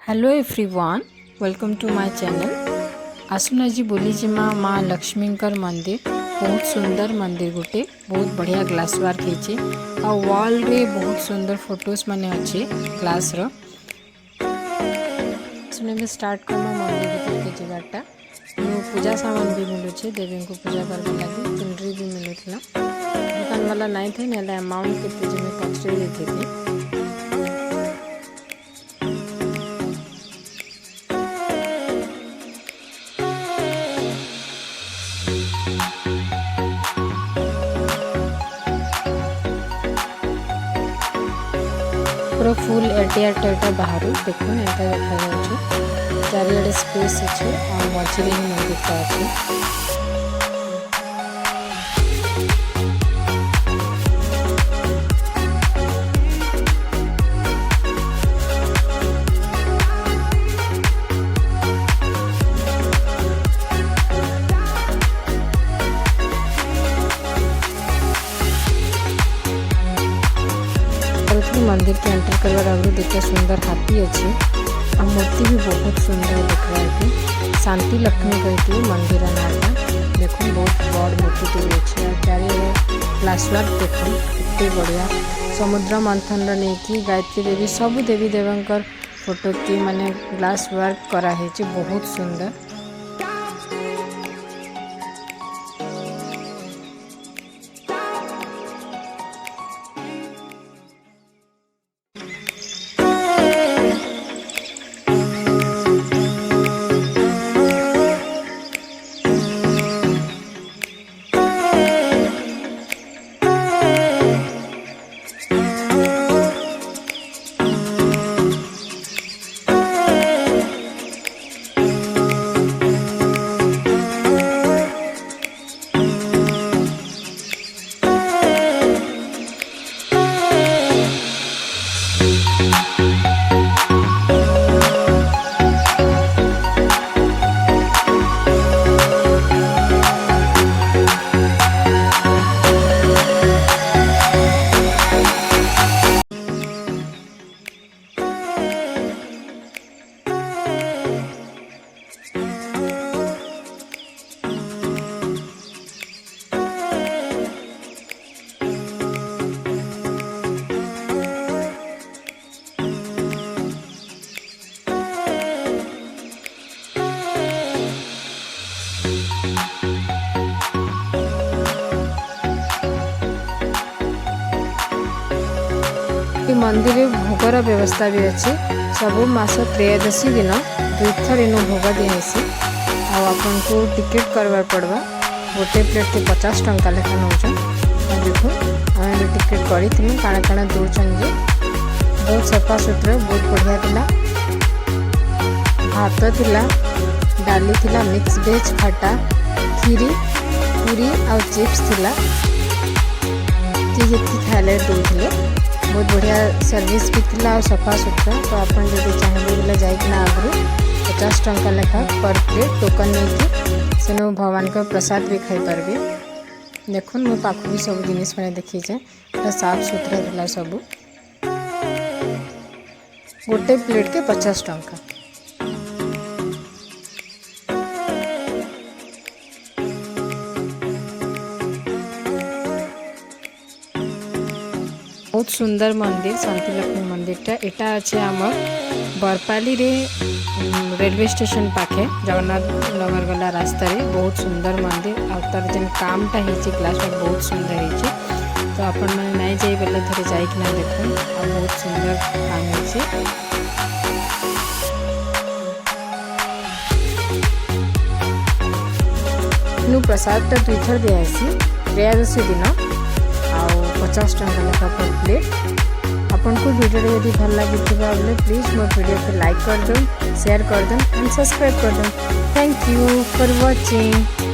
Hello everyone, welcome to my channel. आसुन आज बोली जिमा माँ लक्ष्मीकर मंदिर। बहुत सुंदर मंदिर, गोटे बहुत बढ़िया ग्लास वर्क होती आ वॉल रे बहुत सुंदर फोटोज माने अच्छे ग्लास रो। सुने स्टार्ट करना मंदिर भीतर के जगहटा पूजा सामान भी मिलूचे। देवी को पूजा करने लगी चुनरी भी मिलूला। दुकान वाला नहीं थे ना अमाउंट के पूजे में पचरे देते थे। पूरा फुल एटियर टाइटा बाहर देखो एंता देखा जाउछ। चारिआडे स्पेस अच्छे और मझिरे ही मंदिरटा अच्छे। मंदिर के एंटर करवार आगे देखिए सुंदर हाथी अच्छे और मूर्ति भी बहुत सुंदर देखा है। शांति लक्ष्मी कहती मंदिर नाटा देखो बहुत बड़ मूर्ति भी अच्छे और चार ग्लास वर्क देखो कितने बढ़िया। समुद्र मंथन नहीं कि गायत्री देवी सब देवी देवंकर फोटो की माने ग्लास वर्क कराई बहुत सुंदर। मंदिर भोगर व्यवस्था भी अच्छे। सब मास त्रयोदशी दिन दुईथर इन भोग दिखासी। आपन को टिकेट करवा पड़वा। गोटे प्लेट के 50 टंका लेखा नौ। देखो आम टिकेट करूँ काଣା काଣା दौन जे बहुत सफा सुतरा बहुत बढ़िया थिला। भात थिला, डाली थिला, मिक्स वेज, खटा, खीरी, पूरी और चिप्स थिला। जी खाइले दौले बहुत बढ़िया सर्विस भी थिला और सफा सुतरा। तो आपन जब चाहिए बोले जाइना आगु 50 टंका लेखा पर प्लेट टोकन नहीं सेनो भगवान का प्रसाद भी खाई पार्बे। देखो मो पाख भी सब जिनिस मैंने देखीचे साफ सुथरा थिला। सब गोटे प्लेट के 50 टंका। बहुत सुंदर मंदिर शांति लक्ष्मी मंदिरटा एटा अच्छे आम बरपाली रे रेलवे स्टेशन पाखे जगन्नाथ नगर गला रास्ता रे बहुत सुंदर मंदिर आ तार जेन कामटा होती ग्लास वर्क बहुत सुंदर होती। तो आपण मैंने नहीं जाई बेले थोड़े जाइकिना देखो आ बहुत सुंदर काम होती। प्रसाद टा दुईथर दिखासी त्रयोदशी दिन 50 टंका लेखा पर प्लेट। आपन को वीडियो यदि भल लगी प्लीज मो वीडियो को लाइक कर दो, शेयर कर दो एंड सब्सक्राइब कर दो। Thank you for watching.